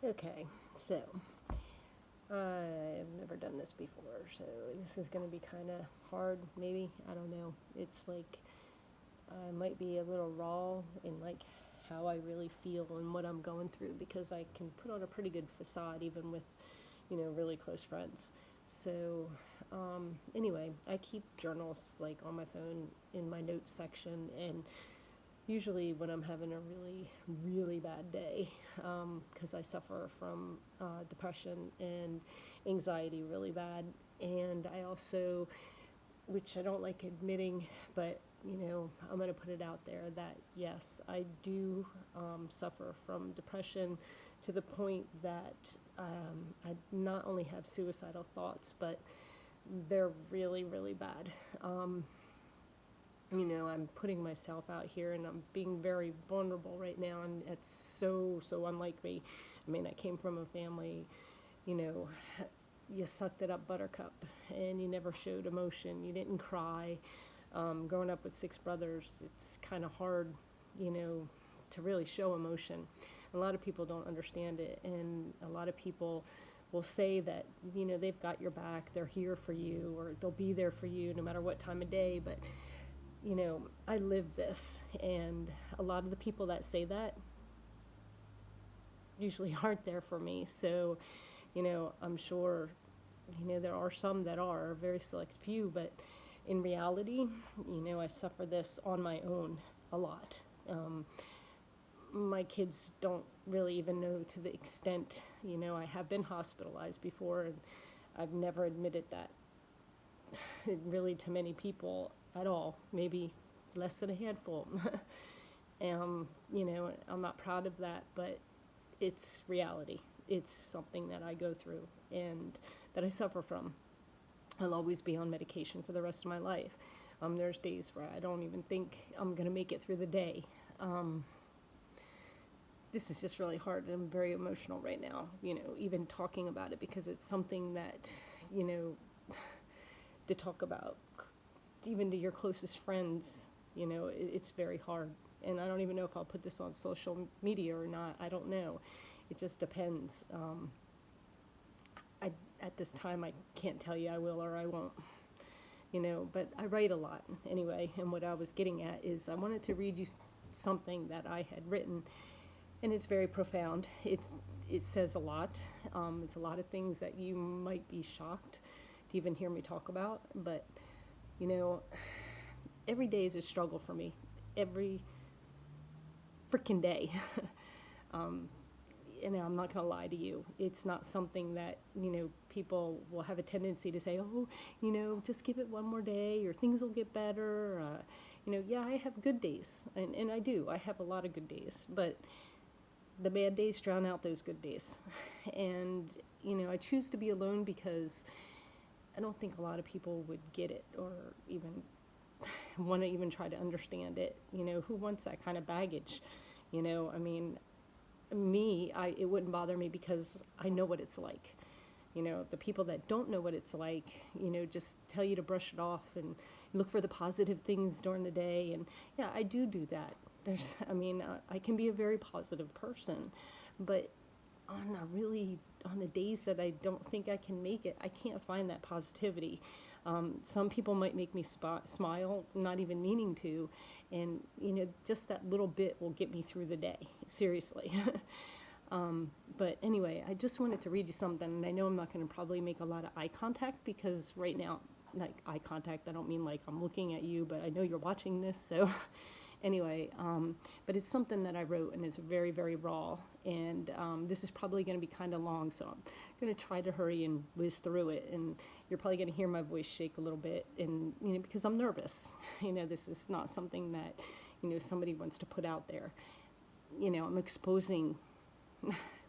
Okay, so I've never done this before, so this is going to be kind of hard, maybe. I don't know. It's like I might be a little raw in like how I really feel and what I'm going through because I can put on a pretty good facade even with, really close friends. So, anyway, I keep journals like on my phone in my notes section, and usually when I'm having a really, really bad day, because I suffer from depression and anxiety really bad. And I also, which I don't like admitting, but I'm going to put it out there that yes, I do suffer from depression to the point that I not only have suicidal thoughts, but they're really, really bad. I'm putting myself out here and I'm being very vulnerable right now, and it's so, so unlike me. I mean, I came from a family, you know, you sucked it up, buttercup, and you never showed emotion. You didn't cry. Growing up with six brothers, it's kind of hard, to really show emotion. A lot of people don't understand it, and a lot of people will say that, they've got your back, they're here for you, or they'll be there for you no matter what time of day, but I live this, and a lot of the people that say that usually aren't there for me. So, I'm sure, there are some that are, a very select few, but in reality, I suffer this on my own a lot. My kids don't really even know to the extent, I have been hospitalized before, and I've never admitted that really to many people at all, maybe less than a handful. I'm not proud of that, but it's reality. It's something that I go through and that I suffer from. I'll always be on medication for the rest of my life. There's days where I don't even think I'm going to make it through the day. This is just really hard, and I'm very emotional right now, even talking about it, because it's something that, to talk about, even to your closest friends, it's very hard. And I don't even know if I'll put this on social media or not. I don't know. It just depends. At this time, I can't tell you I will or I won't. But I write a lot anyway. And what I was getting at is I wanted to read you something that I had written, and it's very profound. It says a lot. It's a lot of things that you might be shocked to even hear me talk about. But every day is a struggle for me. Every freaking day. And I'm not going to lie to you. It's not something that, people will have a tendency to say, oh, just give it one more day or things will get better. Yeah, I have good days. And I do. I have a lot of good days. But the bad days drown out those good days. And, I choose to be alone because I don't think a lot of people would get it or even want to even try to understand it. Who wants that kind of baggage? I mean, it wouldn't bother me because I know what it's like. The people that don't know what it's like, just tell you to brush it off and look for the positive things during the day. And yeah, I do that. I can be a very positive person, but on the days that I don't think I can make it, I can't find that positivity. Some people might make me smile, not even meaning to, and just that little bit will get me through the day, seriously. But anyway, I just wanted to read you something, and I know I'm not going to probably make a lot of eye contact, because right now, like eye contact, I don't mean like I'm looking at you, but I know you're watching this, so anyway, but it's something that I wrote, and it's very, very raw, and this is probably going to be kind of long, so I'm going to try to hurry and whiz through it, and you're probably going to hear my voice shake a little bit, and because I'm nervous. This is not something that somebody wants to put out there. I'm exposing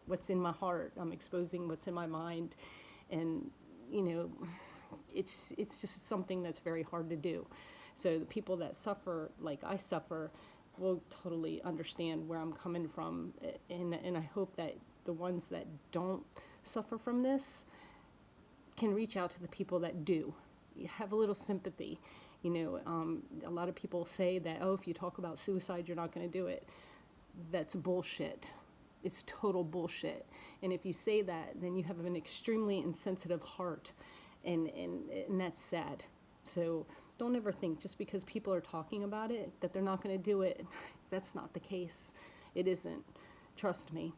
what's in my heart. I'm exposing what's in my mind, and it's just something that's very hard to do. So the people that suffer like I suffer will totally understand where I'm coming from, and I hope that the ones that don't suffer from this can reach out to the people that do. You have a little sympathy. A lot of people say that, oh, if you talk about suicide, you're not going to do it. That's bullshit. It's total bullshit. And if you say that, then you have an extremely insensitive heart, and that's sad. So don't ever think just because people are talking about it that they're not going to do it. That's not the case. It isn't. Trust me.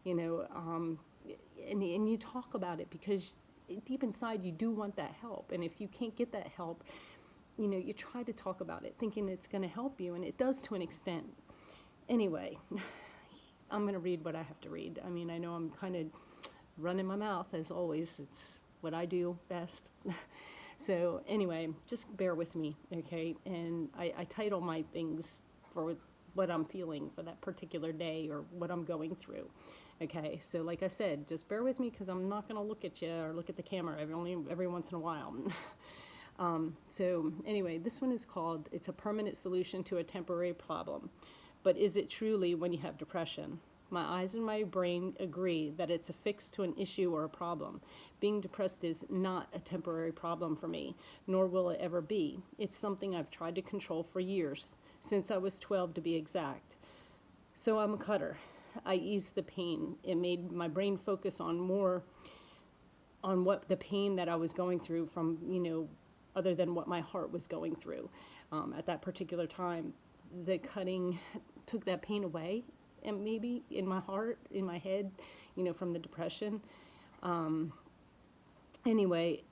you know, and you talk about it because deep inside you do want that help. And if you can't get that help, you try to talk about it thinking it's going to help you, and it does to an extent. Anyway, I'm going to read what I have to read. I mean, I know I'm kind of running my mouth as always. It's what I do best. So anyway, just bear with me, okay? And I title my things for what I'm feeling for that particular day or what I'm going through. Okay, so like I said, just bear with me because I'm not going to look at you or look at the camera every once in a while. So anyway, this one is called, it's a permanent solution to a temporary problem. But is it truly when you have depression? My eyes and my brain agree that it's a fix to an issue or a problem. Being depressed is not a temporary problem for me, nor will it ever be. It's something I've tried to control for years, since I was 12 to be exact. So I'm a cutter. I eased the pain. It made my brain focus on what the pain that I was going through from, other than what my heart was going through at that particular time. The cutting took that pain away, and maybe in my heart, in my head, from the depression. Anyway,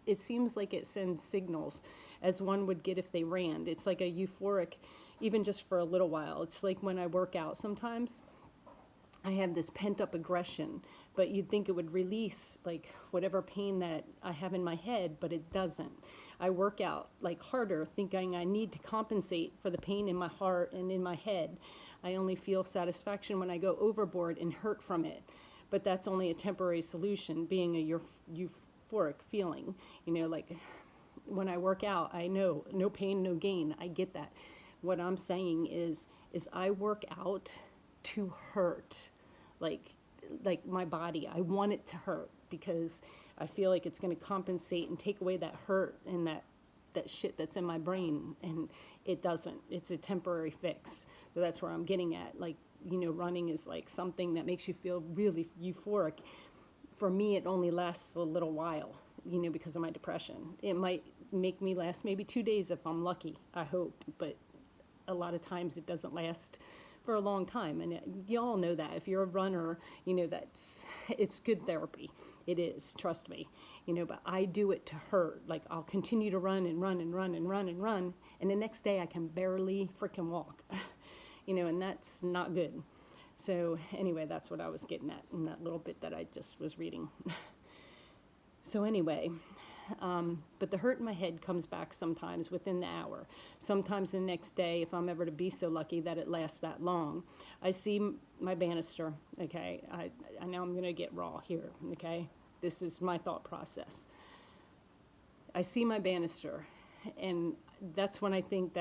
it seems like it sends signals as one would get if they ran. It's like a euphoric, even just for a little while. It's like when I work out sometimes, I have this pent up aggression, but you'd think it would release like whatever pain that I have in my head, but it doesn't. I work out like harder, thinking I need to compensate for the pain in my heart and in my head. I only feel satisfaction when I go overboard and hurt from it. But that's only a temporary solution, being a euphoric feeling. Like when I work out, I know no pain, no gain. I get that. What I'm saying is I work out to hurt. Like my body, I want it to hurt because I feel like it's going to compensate and take away that hurt and that shit that's in my brain, and it doesn't. It's a temporary fix. So that's where I'm getting at. Like, running is like something that makes you feel really euphoric. For me, it only lasts a little while, because of my depression. It might make me last maybe 2 days if I'm lucky, I hope, but a lot of times it doesn't last for a long time. And you all know that. If you're a runner, it's good therapy. It is, trust me. But I do it to hurt. Like, I'll continue to run and run and run and run and run, and the next day I can barely freaking walk. And that's not good. So anyway, that's what I was getting at in that little bit that I just was reading. So anyway, but the hurt in my head comes back sometimes within the hour, sometimes the next day, if I'm ever to be so lucky that it lasts that long. I see my banister, okay? I know I'm going to get raw here, okay? This is my thought process. I see my banister, and that's when I think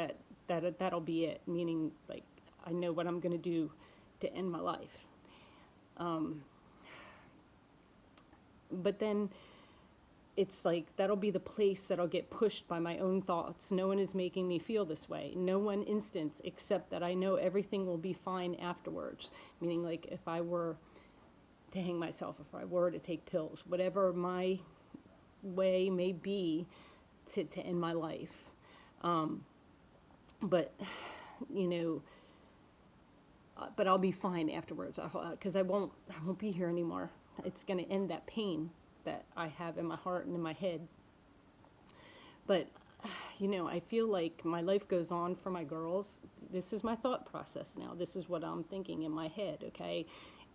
that'll be it, meaning, like, I know what I'm going to do to end my life. But then it's like that'll be the place that I'll get pushed by my own thoughts. No one is making me feel this way. No one instance, except that I know everything will be fine afterwards. Meaning, like, if I were to hang myself, if I were to take pills, whatever my way may be to end my life. But I'll be fine afterwards, because I won't be here anymore. It's going to end that pain that I have in my heart and in my head. But, I feel like my life goes on for my girls. This is my thought process now. This is what I'm thinking in my head, okay?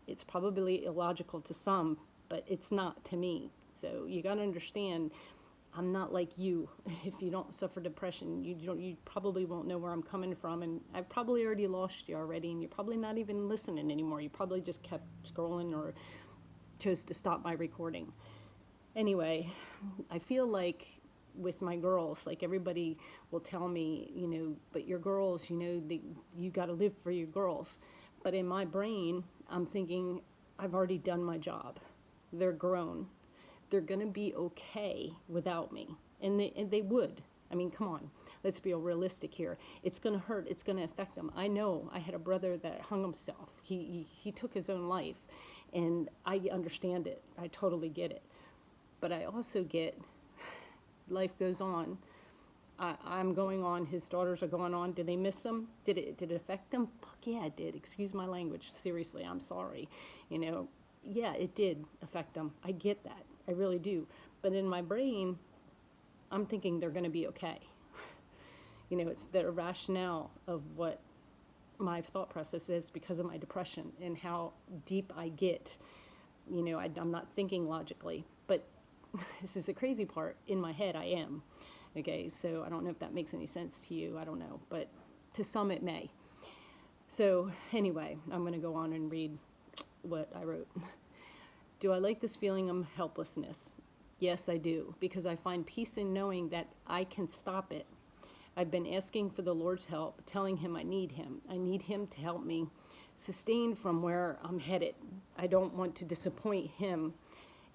It's probably illogical to some, but it's not to me. So you got to understand, I'm not like you. If you don't suffer depression, you probably won't know where I'm coming from, and I've probably already lost you already, and you're probably not even listening anymore. You probably just kept scrolling or chose to stop my recording. Anyway, I feel like with my girls, like, everybody will tell me, but your girls, you got to live for your girls. But in my brain, I'm thinking, I've already done my job. They're grown. They're going to be okay without me. And they would. I mean, come on, let's be realistic here. It's going to hurt. It's going to affect them. I know I had a brother that hung himself. He took his own life, and I understand it. I totally get it. But I also get life goes on. I'm going on. His daughters are going on. Did they miss him? Did it affect them? Fuck yeah, it did. Excuse my language. Seriously, I'm sorry. You know, yeah, it did affect them. I get that. I really do. But in my brain, I'm thinking they're going to be okay. You know, it's the rationale of what my thought process is because of my depression and how deep I get. You know, I'm not thinking logically, but this is the crazy part. In my head, I am. Okay, so I don't know if that makes any sense to you. I don't know, but to some it may. So anyway, I'm going to go on and read what I wrote. Do I like this feeling of helplessness? Yes, I do, because I find peace in knowing that I can stop it. I've been asking for the Lord's help, telling him I need him. I need him to help me sustain from where I'm headed. I don't want to disappoint him,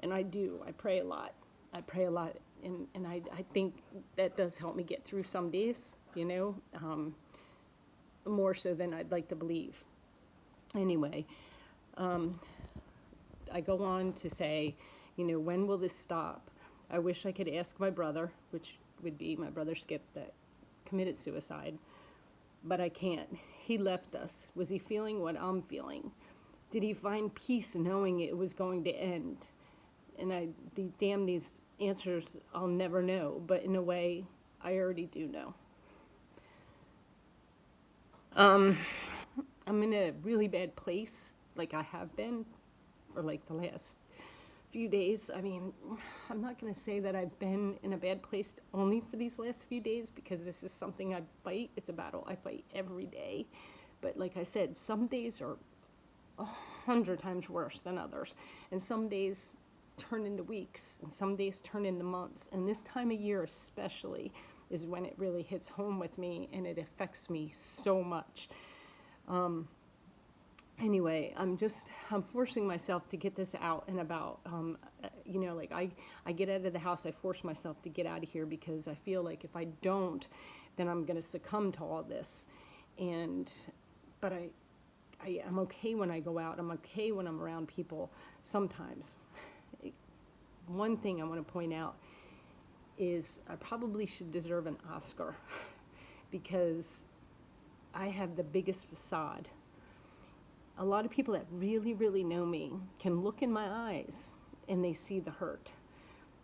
and I do. I pray a lot. And I think that does help me get through some days, you know, more so than I'd like to believe. Anyway, I go on to say, you know, when will this stop? I wish I could ask my brother, which would be my brother Skip that committed suicide, but I can't. He left us. Was he feeling what I'm feeling? Did he find peace knowing it was going to end? And these answers I'll never know, but in a way, I already do know. I'm in a really bad place, like I have been for like the last few days. I mean, I'm not going to say that I've been in a bad place only for these last few days, because this is something I fight. It's a battle I fight every day. But like I said, some days are 100 times worse than others. And some days turn into weeks, and some days turn into months. And this time of year especially is when it really hits home with me, and it affects me so much. Anyway, I'm forcing myself to get this out and about. You know, like I get out of the house, I force myself to get out of here, because I feel like if I don't, then I'm going to succumb to all this. But I'm okay when I go out. I'm okay when I'm around people sometimes. One thing I want to point out is I probably should deserve an Oscar because I have the biggest facade. A lot of people that really, really know me can look in my eyes and they see the hurt.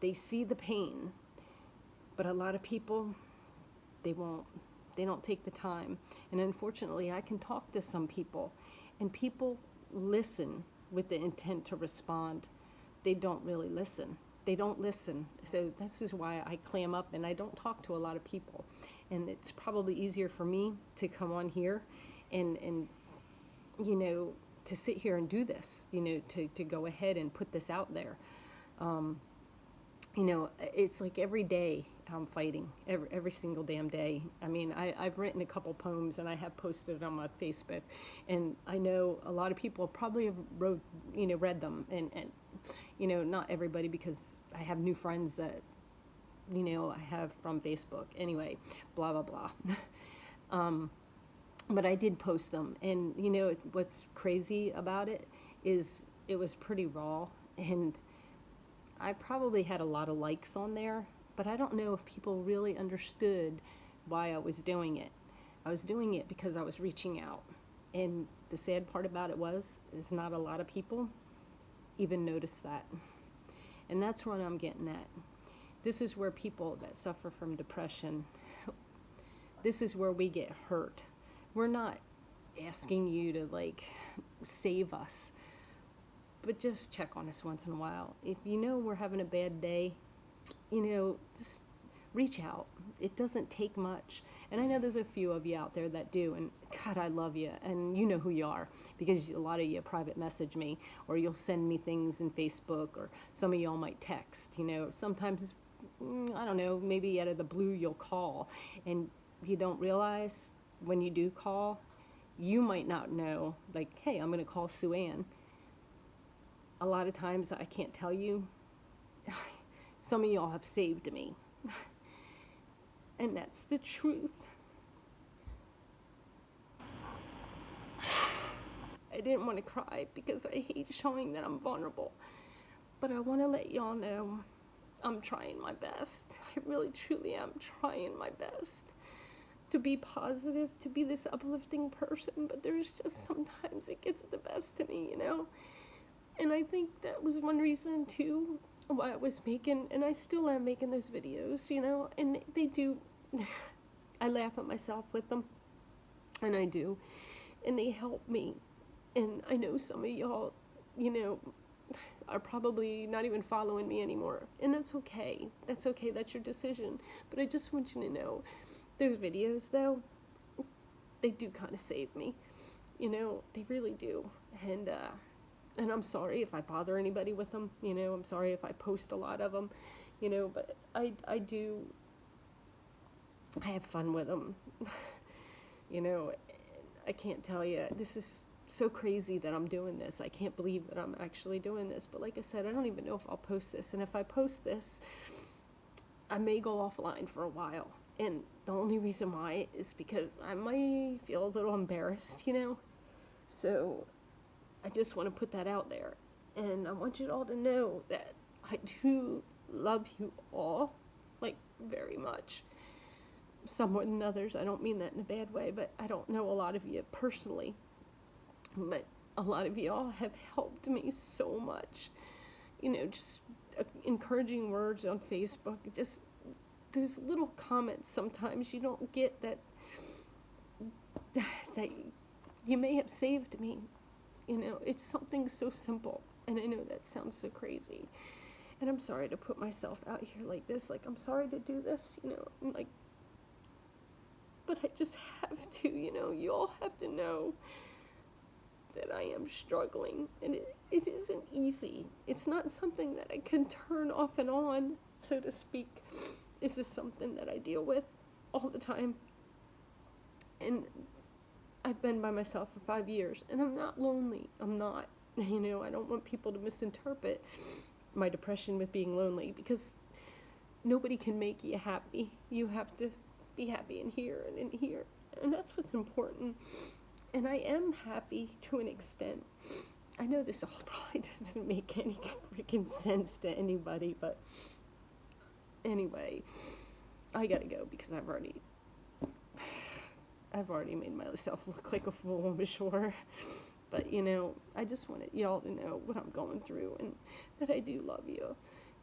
They see the pain. But a lot of people, they won't. They don't take the time. And unfortunately, I can talk to some people, and people listen with the intent to respond. They don't really listen. They don't listen. So this is why I clam up and I don't talk to a lot of people. And it's probably easier for me to come on here and you know, to sit here and do this, you know, to go ahead and put this out there. You know, it's like every day I'm fighting, every single damn day. I mean, I've written a couple poems and I have posted on my Facebook, and I know a lot of people probably have read them, and you know, not everybody, because I have new friends that, you know, I have from Facebook. Anyway, blah, blah, blah. But I did post them, and you know, what's crazy about it is it was pretty raw, and I probably had a lot of likes on there, but I don't know if people really understood why I was doing it. I was doing it because I was reaching out, and the sad part about it is not a lot of people even noticed that. And that's what I'm getting at. This is where people that suffer from depression, this is where we get hurt. We're not asking you to like save us, but just check on us once in a while. If you know we're having a bad day, you know, just reach out. It doesn't take much. And I know there's a few of you out there that do, and God, I love you, and you know who you are, because a lot of you private message me, or you'll send me things in Facebook, or some of y'all might text, you know. Sometimes, I don't know, maybe out of the blue you'll call, and you don't realize when you do call, you might not know, like, hey, I'm going to call Sue Ann. A lot of times I can't tell you, some of y'all have saved me. And that's the truth. I didn't want to cry because I hate showing that I'm vulnerable. But I want to let y'all know I'm trying my best. I really, truly am trying my best to be positive, to be this uplifting person. But there's just sometimes it gets the best of me, And I think that was one reason, too, why I was making, and I still am making those videos, And they do, I laugh at myself with them. And I do. And they help me. And I know some of y'all, are probably not even following me anymore. And that's okay. That's okay. That's your decision. But I just want you to know, those videos, though, they do kind of save me. They really do. And I'm sorry if I bother anybody with them. I'm sorry if I post a lot of them. But I have fun with them. I can't tell you. This is so crazy that I'm doing this. I can't believe that I'm actually doing this. But like I said, I don't even know if I'll post this. And if I post this, I may go offline for a while. And the only reason why is because I might feel a little embarrassed, So I just want to put that out there. And I want you all to know that I do love you all, very much. Some more than others. I don't mean that in a bad way, but I don't know a lot of you personally. But a lot of y'all have helped me so much. Just encouraging words on Facebook. Just those little comments sometimes you don't get that you may have saved me. It's something so simple. And I know that sounds so crazy. And I'm sorry to put myself out here like this. I'm sorry to do this, but I just have to, you all have to know that I am struggling, and it isn't easy. It's not something that I can turn off and on, so to speak. This is something that I deal with all the time, and I've been by myself for 5 years, and I'm not lonely. I'm not. I don't want people to misinterpret my depression with being lonely, because nobody can make you happy. You have to be happy in here and in here, and that's what's important. And I am happy to an extent. I know this all probably doesn't make any freaking sense to anybody, but anyway, I gotta go because I've already made myself look like a fool, I'm sure. But I just wanted y'all to know what I'm going through, and that I do love you.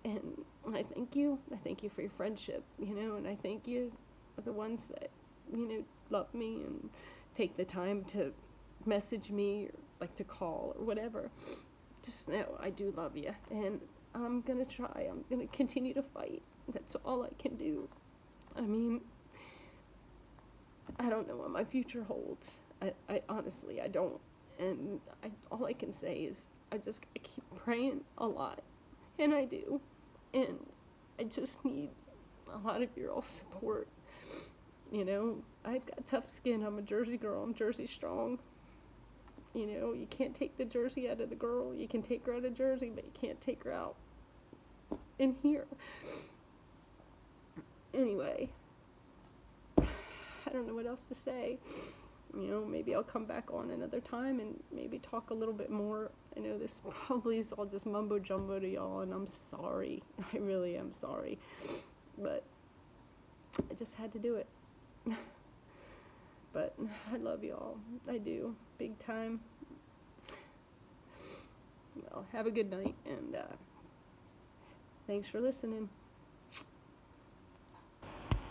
And I thank you. I thank you for your friendship, and I thank you for the ones that, love me and take the time to message me or to call or whatever. Just know I do love you, and I'm going to try. I'm going to continue to fight. That's all I can do. I mean, I don't know what my future holds. I honestly, I don't. And all I can say is I keep praying a lot. And I do. And I just need a lot of your all support. I've got tough skin. I'm a Jersey girl. I'm Jersey strong. You can't take the Jersey out of the girl. You can take her out of Jersey, but you can't take her out in here. Anyway, I don't know what else to say. Maybe I'll come back on another time and maybe talk a little bit more. I know this probably is all just mumbo jumbo to y'all, and I'm sorry. I really am sorry. But I just had to do it. But I love y'all. I do. Big time. Well, have a good night, and thanks for listening.